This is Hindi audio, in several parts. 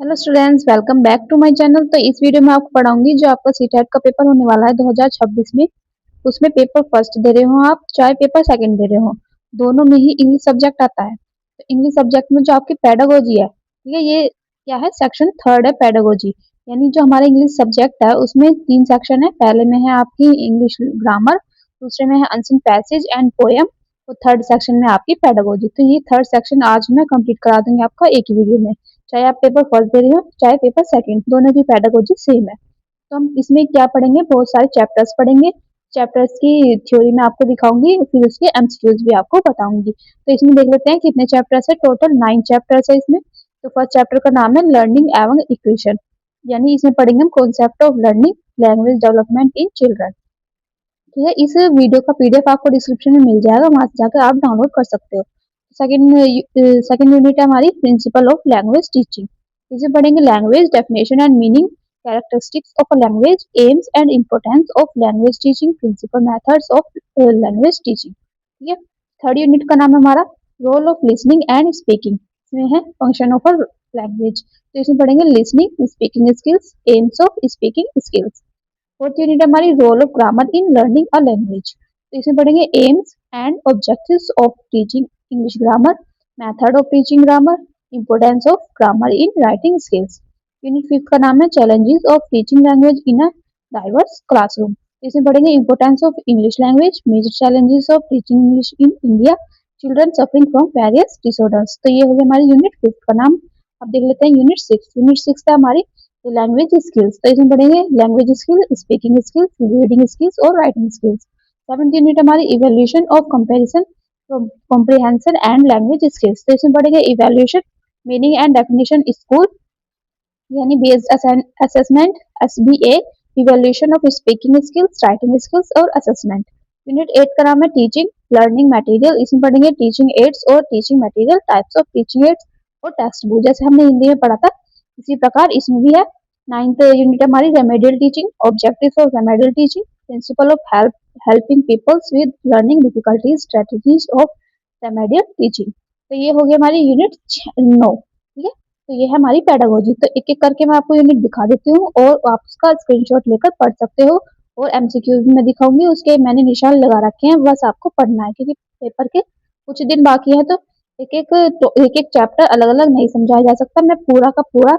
Hello students, welcome back to my channel. तो इस वीडियो में आपको पढ़ाऊंगी जो आपका सीटेट का पेपर होने वाला है 2026 में। उसमें पेपर फर्स्ट दे रहे हो आप चाहे पेपर सेकंड दे रहे हो, दोनों में ही इंग्लिश सब्जेक्ट आता है। तो इंग्लिश सब्जेक्ट में जो आपकी पेडागोजी है, ठीक है, ये क्या है, सेक्शन थर्ड है पेडागोजी। यानी जो हमारा इंग्लिश सब्जेक्ट है उसमें तीन सेक्शन है। पहले में है आपकी इंग्लिश ग्रामर, दूसरे में है अनसीन पैसेज एंड पोएम, और थर्ड सेक्शन में आपकी पेडागोजी। तो ये थर्ड सेक्शन आज मैं कंप्लीट करा दूंगी आपका एक ही वीडियो में। चाहे आप पेपर फर्स्ट दे रहे हो चाहे पेपर सेकंड, दोनों की पेडागोजी सेम है। तो हम इसमें क्या पढ़ेंगे, बहुत सारे चैप्टर्स पढ़ेंगे। चैप्टर्स की थ्योरी मैं आपको दिखाऊंगी, फिर उसके एमसीक्यूज भी आपको बताऊंगी। तो इसमें देख लेते हैं कितने चैप्टर्स है। टोटल 9 चैप्टर्स है इसमें। तो फर्स्ट चैप्टर का नाम है लर्निंग एवं इक्वेशन, यानी इसमें पढ़ेंगे हम concept of learning, language development in children. ठीक है, इस वीडियो का पीडीएफ आपको डिस्क्रिप्शन में मिल जाएगा, वहां से जाकर आप डाउनलोड कर सकते हो। सेकंड यूनिट है हमारी प्रिंसिपल ऑफ लैंग्वेज टीचिंग। इसे पढ़ेंगे language definition and meaning, characteristics of a language, aims and importance of language teaching, principle methods of language teaching. ठीक है। थर्ड यूनिट का नाम है हमारा role of listening and speaking. इसमें है फंक्शन ऑफ अ लैंग्वेज। तो इसमें पढ़ेंगे listening speaking skills, aims of speaking skills. Fourth unit हमारी role of grammar in learning a language. तो इसमें पढ़ेंगे aims and objectives of teaching English grammar, method of teaching grammar, importance of grammar in writing skills. Unit fifth का नाम है challenges of teaching language in a diverse classroom. इसमें पढ़ेंगे importance of English language, major challenges of teaching English in India, children suffering from various disorders. तो ये हो गया हमारी यूनिट फिफ्थ का नाम। अब देख लेते हैं यूनिट सिक्स। यूनिट सिक्स है हमारी लैंग्वेज स्किल्स। तो इसमें पढ़ेंगे language skill, speaking skills, reading skills और राइटिंग स्किल्स। सेवंथ यूनिट हमारी evaluation of comparison, comprehension and language skills. तो इसमें पढ़ेंगे evaluation, meaning and definition, school यानी based assessment, SBA, evaluation of speaking skills, writing skills और असेसमेंट। यूनिट एट का नाम है टीचिंग लर्निंग मटेरियल। इसमें पढ़ेंगे टीचिंग एड्स और teaching material, types of teaching aids और टेक्स्ट बुक, जैसे हमने हिंदी में पढ़ा था इसी प्रकार इसमें भी है। नाइन्थ यूनिट हमारी remedial teaching, objectives of remedial teaching, principle of helping peoples with learning difficulties, strategies of remedial teaching. तो ये हो गया हमारी यूनिट 9। ठीक है। तो ये है हमारी पेडागोजी। तो एक एक करके मैं आपको यूनिट दिखा देती हूँ और आप उसका स्क्रीनशॉट लेकर पढ़ सकते हो। और एमसीक्यूज भी मैं दिखाऊंगी, उसके मैंने निशान लगा रखे हैं, बस आपको पढ़ना है क्योंकि पेपर के कुछ दिन बाकी है। तो एक एक चैप्टर अलग अलग नहीं समझाया जा सकता, मैं पूरा का पूरा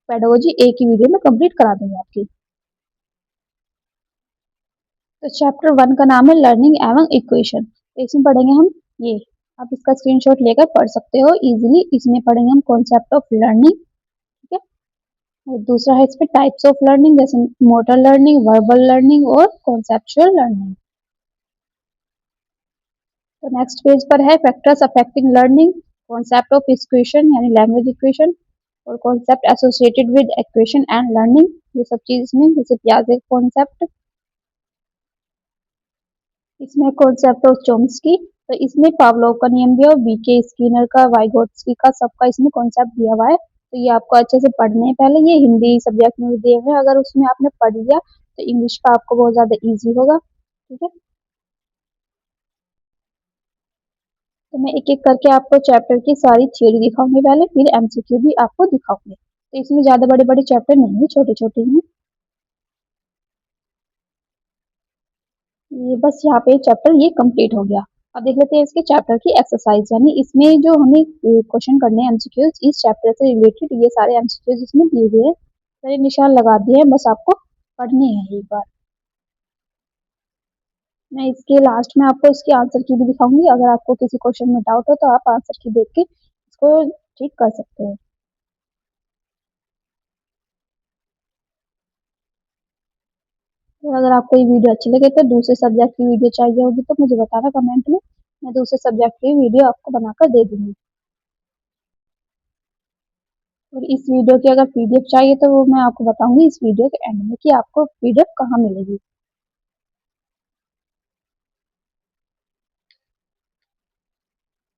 पेडागोजी एक ही वीडियो में कंप्लीट करा दूंगी आपकी। तो चैप्टर वन का नाम है लर्निंग एवं इक्वेशन। तो इसमें पढ़ेंगे हम ये, आप इसका स्क्रीनशॉट लेकर पढ़ सकते हो इजीली। इसमें पढ़ेंगे हम कॉन्सेप्ट ऑफ लर्निंग। ठीक है। और दूसरा है इसमें टाइप्स ऑफ लर्निंग, जैसे मोटर लर्निंग, वर्बल लर्निंग और कॉन्सेप्चुअल लर्निंग। तो नेक्स्ट पेज पर है factors affecting learning, concept of equation यानी लैंग्वेज इक्वेशन, और concept associated with equation and learning. ये सब चीज इसमें, जैसे पियाजे कॉन्सेप्ट, इसमें कॉन्सेप्ट ऑफ चोम्स्की। तो इसमें पावलोव का नियम भी है और बीके स्किनर का, वाइगोत्स्की का, सबका इसमें कॉन्सेप्ट दिया हुआ है। तो ये आपको अच्छे से पढ़ने हैं। पहले ये हिंदी सब्जेक्ट में भी दिए हुए हैं, अगर उसमें आपने पढ़ लिया तो इंग्लिश का आपको बहुत ज्यादा इजी होगा। ठीक है। तो मैं एक एक करके आपको चैप्टर की सारी थ्योरी दिखाऊंगी पहले, फिर एमसीक्यू भी आपको दिखाऊंगी। तो इसमें ज्यादा बड़े बड़े चैप्टर नहीं है, छोटे छोटे हैं। ये बस यहाँ पे चैप्टर ये कंप्लीट हो गया। अब देख लेते हैं इसके चैप्टर की एक्सरसाइज, यानी इसमें जो हमें क्वेश्चन करने हैं एमसीक्यूज इस चैप्टर से रिलेटेड, ये सारे एमसीक्यूज इसमें दिए हुए हैं। सारे निशान लगा दिए हैं, बस आपको पढ़ने हैं एक बार। मैं इसके लास्ट में आपको इसकी आंसर की भी दिखाऊंगी, अगर आपको किसी क्वेश्चन में डाउट हो तो आप आंसर की देख के इसको ठीक कर सकते हैं। और अगर आपको ये वीडियो अच्छी लगे तो दूसरे सब्जेक्ट की वीडियो चाहिए होगी तो मुझे बताना कमेंट में, मैं दूसरे सब्जेक्ट की वीडियो आपको बनाकर दे दूंगी। और इस वीडियो की अगर पीडीएफ चाहिए तो वो मैं आपको बताऊंगी इस वीडियो के एंड में कि आपको पीडीएफ कहाँ मिलेगी।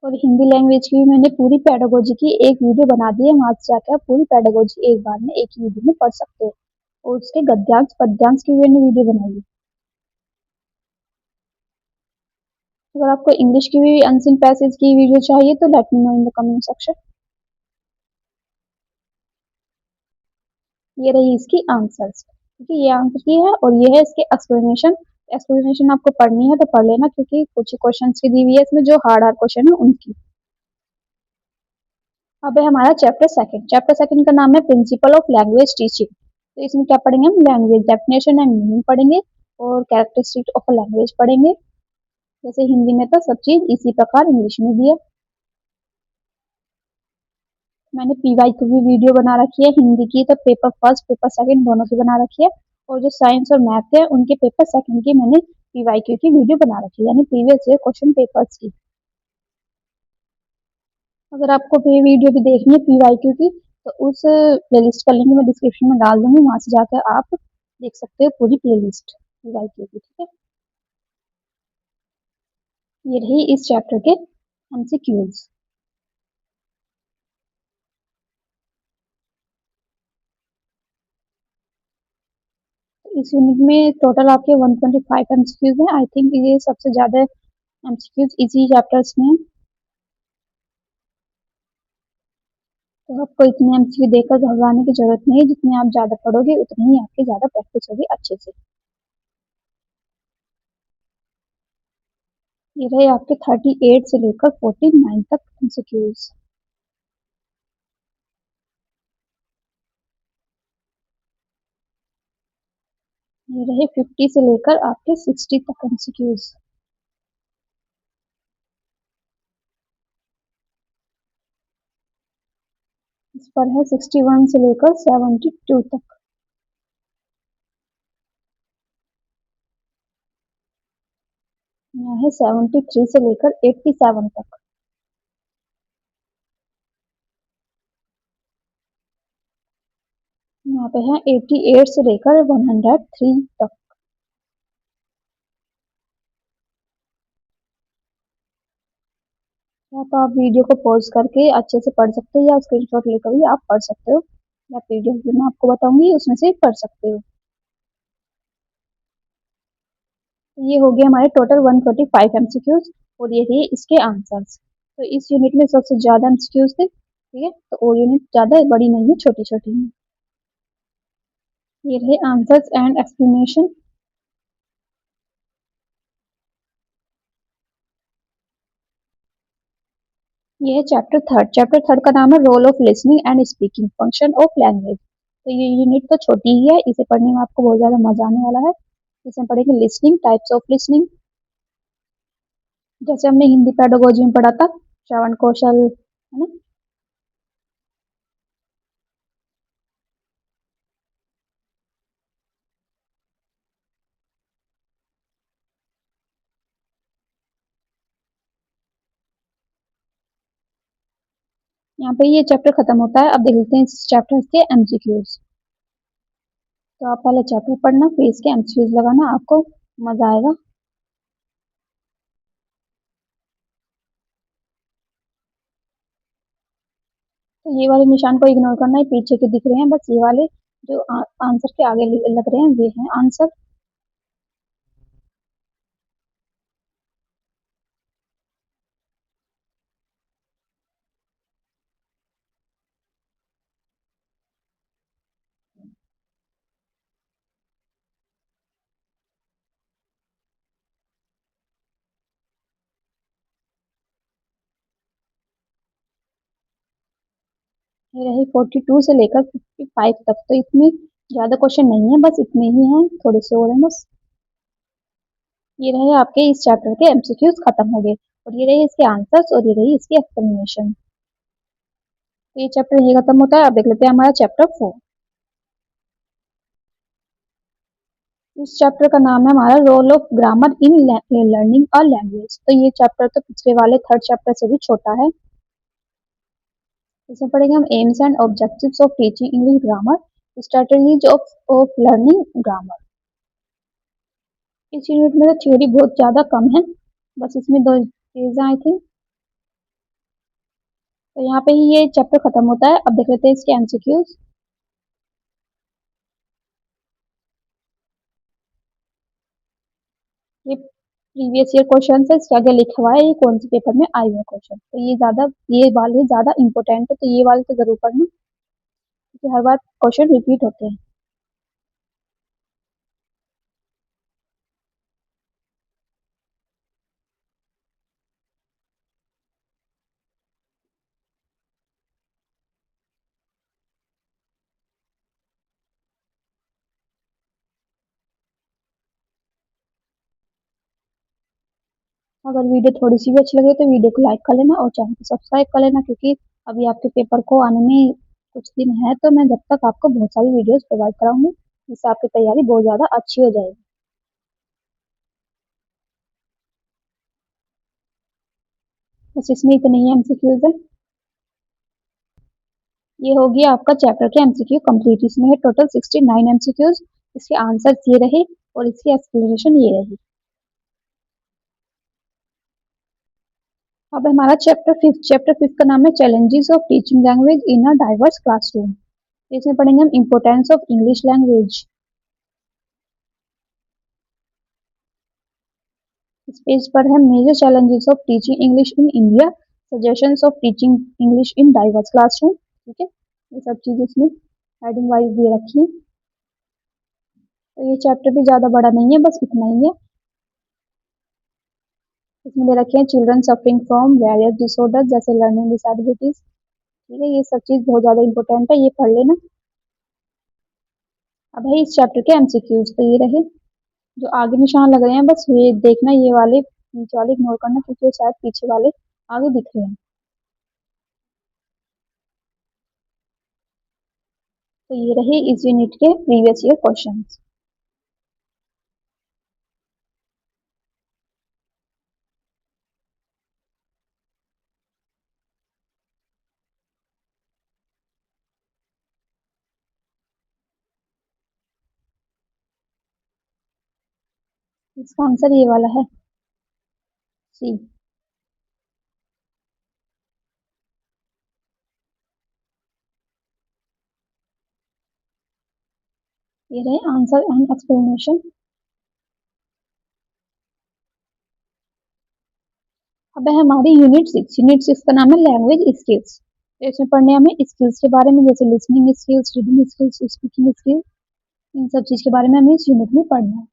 और हिंदी लैंग्वेज की भी मैंने पूरी पेडागोजी की एक वीडियो बना दी है, वहां से जाकर आप पूरी पेडागोजी एक बार में एक ही वीडियो में पढ़ सकते हो। और उसके गद्यांश पद्यांश की भी मैंने वीडियो बनाई है। अगर आपको इंग्लिश की भी अनसीन पैसेज की वीडियो चाहिए तो let me know in the comment section. ये रही इसकी आंसर्स। ठीक है, ये आंसर की है और ये है इसके एक्सप्लेनेशन। एक्सप्लेनेशन आपको पढ़नी है तो पढ़ लेना, क्योंकि कुछ क्वेश्चन की दी हुई है इसमें जो हार्ड हार्ड क्वेश्चन है उनकी। अब है हमारा चैप्टर सेकंड। चैप्टर सेकंड का नाम है प्रिंसिपल ऑफ लैंग्वेज टीचिंग। तो इसमें क्या पढ़ेंगे हम? लैंग्वेज डेफिनेशन एंड मीनिंग पढ़ेंगे और कैरेक्टरिस्टिक ऑफ लैंग्वेज पढ़ेंगे। जैसे हिंदी में तो सब चीज इसी प्रकार इंग्लिश में भी है। मैंने पीवाई की भी वीडियो बना रखी है, हिंदी की तो पेपर फर्स्ट पेपर सेकंड दोनों की बना रखी है, और जो साइंस और मैथ है उनके पेपर सेकंड की मैंने पीवाईक्यू की वीडियो बना रखी है, यानी प्रीवियस ईयर क्वेश्चन पेपर्स की। अगर आपको ये वीडियो भी देखनी है पीवाईक्यू की तो उस प्लेलिस्ट का लिंक मैं डिस्क्रिप्शन में डाल दूंगी, वहां से जाकर आप देख सकते हो पूरी प्लेलिस्ट पीवाईक्यू की। ठीक है, ये रही इस चैप्टर के एमसीक्यूज। इस यूनिट में टोटल आपके 125 एमसीक्यूज हैं। आई थिंक ये सबसे ज्यादा एमसीक्यूज इसी चैप्टर्स में। तो आपको इतने एमसीक्यू देखकर घबराने की जरूरत नहीं है, जितने आप ज्यादा पढ़ोगे उतनी ही आपकी ज्यादा प्रैक्टिस होगी अच्छे से। ये रहे आपके 38 से लेकर 49 तक एमसीक्यूज। ये रहे 50 से लेकर आपके 60 तक एमसीक्यूज। इस पर है 61 से लेकर 72 तक। यहाँ है 73 से लेकर 87 तक। यहाँ पे है 88 से लेकर 103 तक। या तो आप वीडियो को पॉज करके अच्छे से पढ़ सकते हो, या स्क्रीनशॉट लेकर भी आप पढ़ सकते हो, या पीडीएफ भी मैं आपको बताऊंगी उसमें से पढ़ सकते हो। ये हो गया हमारे टोटल 145 एमसीक्यूज, और ये थे इसके आंसर्स। तो इस यूनिट में सबसे ज्यादा एमसीक्यूज थे। ठीक है, तो वो यूनिट ज्यादा बड़ी नहीं है, छोटी छोटी है। ये रहे आंसर्स एंड एक्सप्लेनेशन। ये है चैप्टर थर्ड। चैप्टर थर्ड का नाम है role of listening and speaking, function of language. तो ये यूनिट तो छोटी ही है, इसे पढ़ने में आपको बहुत ज्यादा मजा आने वाला है। इसमें पढ़ेंगे लिसनिंग, टाइप्स ऑफ लिसनिंग, जैसे हमने हिंदी पेडागोजी में पढ़ा था, श्रवण कौशल, है ना। यहाँ पे ये चैप्टर खत्म होता है। अब देख लेते हैं इस चैप्टर के एमसीक्यूज। तो आप पहले चैप्टर पढ़ना, फिर इसके एमसीक्यूज लगाना, आपको मजा आएगा। तो ये वाले निशान को इग्नोर करना है, पीछे के दिख रहे हैं बस, ये वाले जो आंसर के आगे लग रहे हैं वे हैं आंसर। ये रही 42 से लेकर 55 तक। तो इसमें ज्यादा क्वेश्चन नहीं है, बस इतने ही हैं, थोड़े से और हैं बस। ये रहे आपके इस चैप्टर के एमसीक्यूज खत्म हो गए, और ये रही इसके आंसर्स, और ये रही इसकी एक्सप्लेनेशन। तो ये चैप्टर ये खत्म होता है। अब देख लेते हैं हमारा चैप्टर 4। इस चैप्टर का नाम है हमारा role of grammar in learning a language. तो ये चैप्टर तो पिछले वाले थर्ड चैप्टर से भी छोटा है। इसमें पढ़ेंगे हम AIIMS and objectives of teaching English grammar, strategies of learning grammar. इस यूनिट में तो थ्योरी बहुत ज्यादा कम है, बस इसमें दो चीजें आई थिंक। तो यहाँ पे ही ये चैप्टर खत्म होता है। अब देख लेते हैं इसके एमसीक्यूज। ये प्रीवियस ईयर क्वेश्चन है, इसके आगे लिखा हुआ है ये कौन से पेपर में आए हुए क्वेश्चन। तो ये वाले ज्यादा इंपॉर्टेंट है, तो ये वाले तो जरूर पढ़ना। क्योंकि हर बार क्वेश्चन रिपीट होते हैं। अगर वीडियो थोड़ी सी भी अच्छी लगे तो वीडियो को लाइक कर लेना और चैनल को सब्सक्राइब कर लेना, क्योंकि अभी आपके पेपर को आने में कुछ दिन है, तो मैं जब तक आपको बहुत सारी वीडियोस प्रोवाइड कराऊंगी, जिससे आपकी तैयारी बहुत ज़्यादा अच्छी हो जाएगी। बस इसमें इतने ही एमसीक्यूज है। ये होगी आपका चैप्टर के एमसीक्यू कंप्लीट। इसमें है टोटल 69 एमसीक्यूज। इसके आंसर्स ये रहे और इसकी एक्सप्लेनेशन ये रही। अब हमारा चैप्टर फिफ्थ का नाम है challenges of teaching language in a diverse classroom. इसमें पढ़ेंगे हम इम्पोर्टेंस ऑफ इंग्लिश लैंग्वेज। इस पेज पर है major challenges of teaching English in India, suggestions of teaching English in diverse classroom. ठीक है, ये सब चीज़ इसमें हेडिंग वाइज दे रखी है। तो ये चैप्टर भी ज़्यादा बड़ा नहीं है, बस इतना ही है। इसमें दे रखे हैं children suffering from various disorder जैसे लर्निंग डिसएबिलिटीज। ठीक है, ये सब चीज़ बहुत ज़्यादा इंपॉर्टेंट है, ये पढ़ लेना। अब है इस चैप्टर के एमसीक्यूज, तो ये रहे। जो आगे निशान लग रहे हैं बस ये देखना, ये वाले नीचे वाले इग्नोर करना, क्योंकि ये शायद पीछे वाले आगे दिख रहे हैं। तो ये रहे इस यूनिट के प्रीवियस ईयर क्वेश्चंस। इसका आंसर ये वाला है, सी। ये रहे आंसर एंड एक्सप्लेनेशन। अब है हमारी यूनिट 6 का नाम है लैंग्वेज स्किल्स। तो इसमें पढ़ने हमें स्किल्स के बारे में, जैसे listening skills, reading skills, speaking skills. इन सब चीज के बारे में हमें इस यूनिट में पढ़ना है।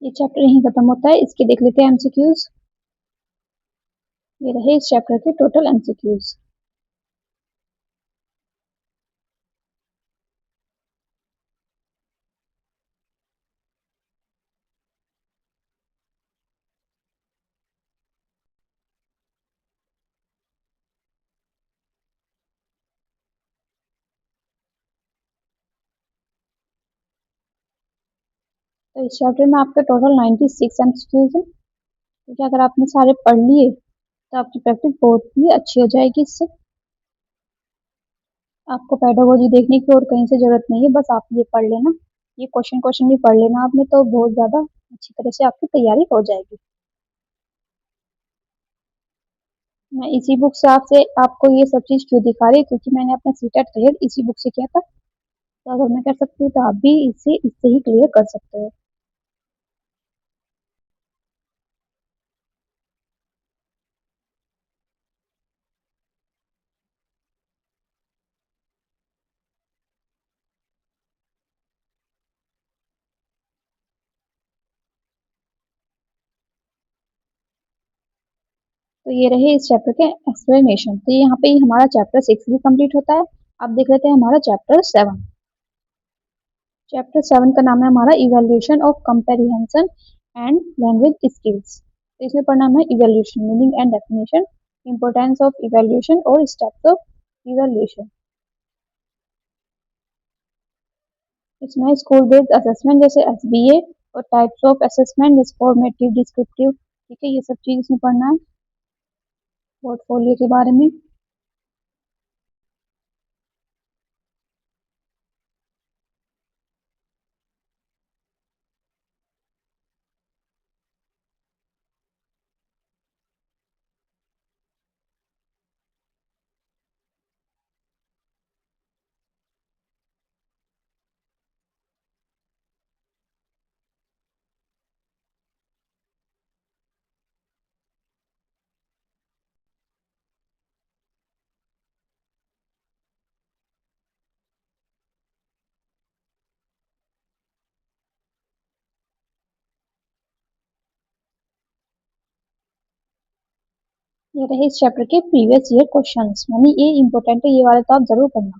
ये चैप्टर यहीं खत्म होता है, इसके देख लेते हैं एमसीक्यूज। ये रहे इस चैप्टर के टोटल एमसीक्यूज। तो इस चैप्टर में आपके टोटल 96 एमसीक्यूज है। क्योंकि अगर आपने सारे पढ़ लिए तो आपकी प्रैक्टिस बहुत ही अच्छी हो जाएगी इससे। आपको पेडागोजी देखने की और कहीं से जरूरत नहीं है, बस आप ये पढ़ लेना। ये क्वेश्चन क्वेश्चन भी पढ़ लेना आपने, तो बहुत ज़्यादा अच्छी तरह से आपकी तैयारी हो जाएगी। मैं इसी बुक से आपको ये सब चीज़ क्यों दिखा रही, क्योंकि मैंने अपना सीटेट क्लियर इसी बुक से किया था। तो अगर मैं कर सकती हूँ तो आप भी इससे ही क्लियर कर सकते हो। तो ये रहे इस चैप्टर के एक्सप्लेनेशन। तो यहाँ पे ही हमारा चैप्टर 6 भी कंप्लीट होता है। अब देख लेते हैं हमारा चैप्टर 7। चैप्टर 7 का नाम है हमारा evaluation of comprehension and language skills. तो इसमें पढ़ना है evaluation, meaning and definition, importance of evaluation और स्टेप्स ऑफ इवेल्यूशन। इसमें स्कूल बेस्ड असेसमेंट जैसे एसबीए और टाइप्स ऑफ असेसमेंट जैसे फॉर्मेटिव, डिस्क्रिप्टिव। ठीक है, ये सब चीज इसमें पढ़ना है, पोर्टफोलियो के बारे में। ये रहे इस चैप्टर के प्रीवियस ईयर क्वेश्चंस, यानी ये इम्पोर्टेंट है, ये वाला तो आप जरूर पढ़ना।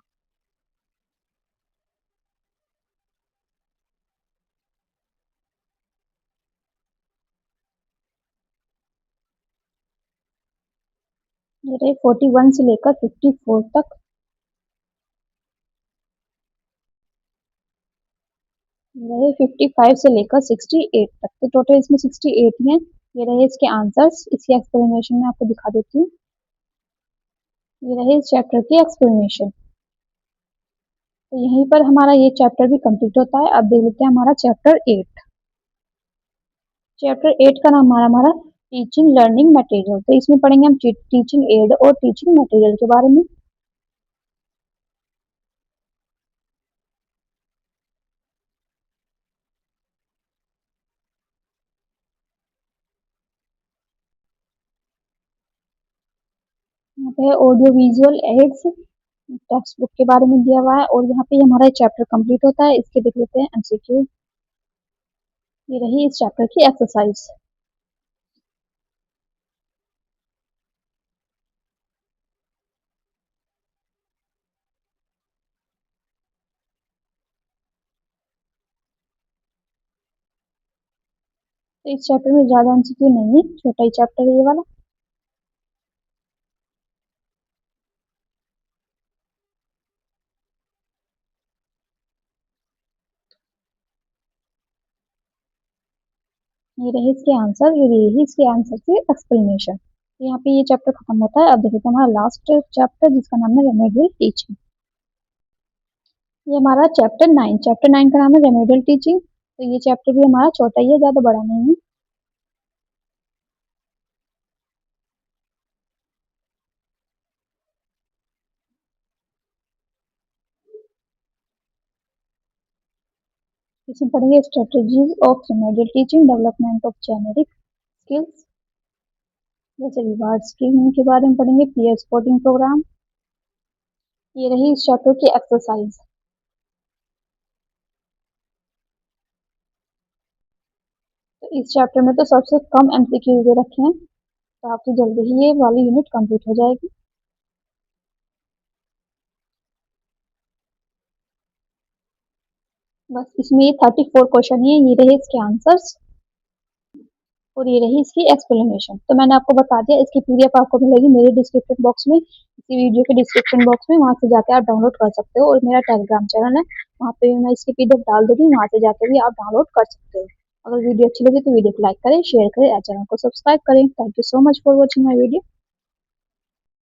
ये रहे 41 से लेकर 54 तक। ये रहे 55 से लेकर 68 तक, तो टोटल इसमें 68 हैं। ये रहे इसके आंसर्स, इसकी एक्सप्लेनेशन मैं आपको दिखा देती हूँ। ये रहे इस चैप्टर की एक्सप्लेनेशन। तो यहीं पर हमारा ये चैप्टर भी कंप्लीट होता है। अब देख लेते हैं हमारा चैप्टर 8। चैप्टर 8 का नाम हमारा टीचिंग लर्निंग मटेरियल। तो इसमें पढ़ेंगे हम टीचिंग एड और टीचिंग मटेरियल के बारे में। यहाँ पे है audio visual aids, text book के बारे में दिया हुआ है, और यहाँ पे हमारा चैप्टर कंप्लीट होता है। इसके देख लेते हैं एमसीक्यू। ये रही इस चैप्टर की एक्सरसाइज। तो इस चैप्टर में ज्यादा एमसीक्यू नहीं है, छोटा ही चैप्टर है ये वाला। ये रहे इसके आंसर, ये रही इसके आंसर की एक्सप्लेनेशन। यहाँ पे ये चैप्टर खत्म होता है। अब देखते हैं हमारा लास्ट चैप्टर, जिसका नाम है रेमेडियल टीचिंग। ये हमारा चैप्टर 9 का नाम है रेमेडियल टीचिंग। तो ये चैप्टर भी हमारा छोटा ही है, ज्यादा बड़ा नहीं है। इसमें पढ़ेंगे strategies of remedial teaching, development of generic skills, जैसे रिवार्ड स्कीम के बारे में पढ़ेंगे, पीयर सपोर्टिंग प्रोग्राम। ये रही इस चैप्टर की एक्सरसाइज। तो इस चैप्टर में तो सबसे कम एमसीक्यू दे रखे हैं, तो आपकी जल्दी ही ये वाली यूनिट कंप्लीट हो जाएगी। बस इसमें ये 34 क्वेश्चन है। ये रहे इसके आंसर्स और ये रही इसकी एक्सप्लेनेशन। तो मैंने आपको बता दिया, इसकी पीडीएफ आपको मिलेगी मेरे डिस्क्रिप्शन बॉक्स में, इसी वीडियो के डिस्क्रिप्शन बॉक्स में, वहां से जाकर आप डाउनलोड कर सकते हो। और मेरा टेलीग्राम चैनल है, वहाँ पे भी मैं इसकी पीडीएफ डाल दूंगी, वहां से जाकर भी आप डाउनलोड कर सकते हो। अगर वीडियो अच्छी लगी तो वीडियो को लाइक करें, शेयर करें और चैनल को सब्सक्राइब करें। Thank you so much for watching my video.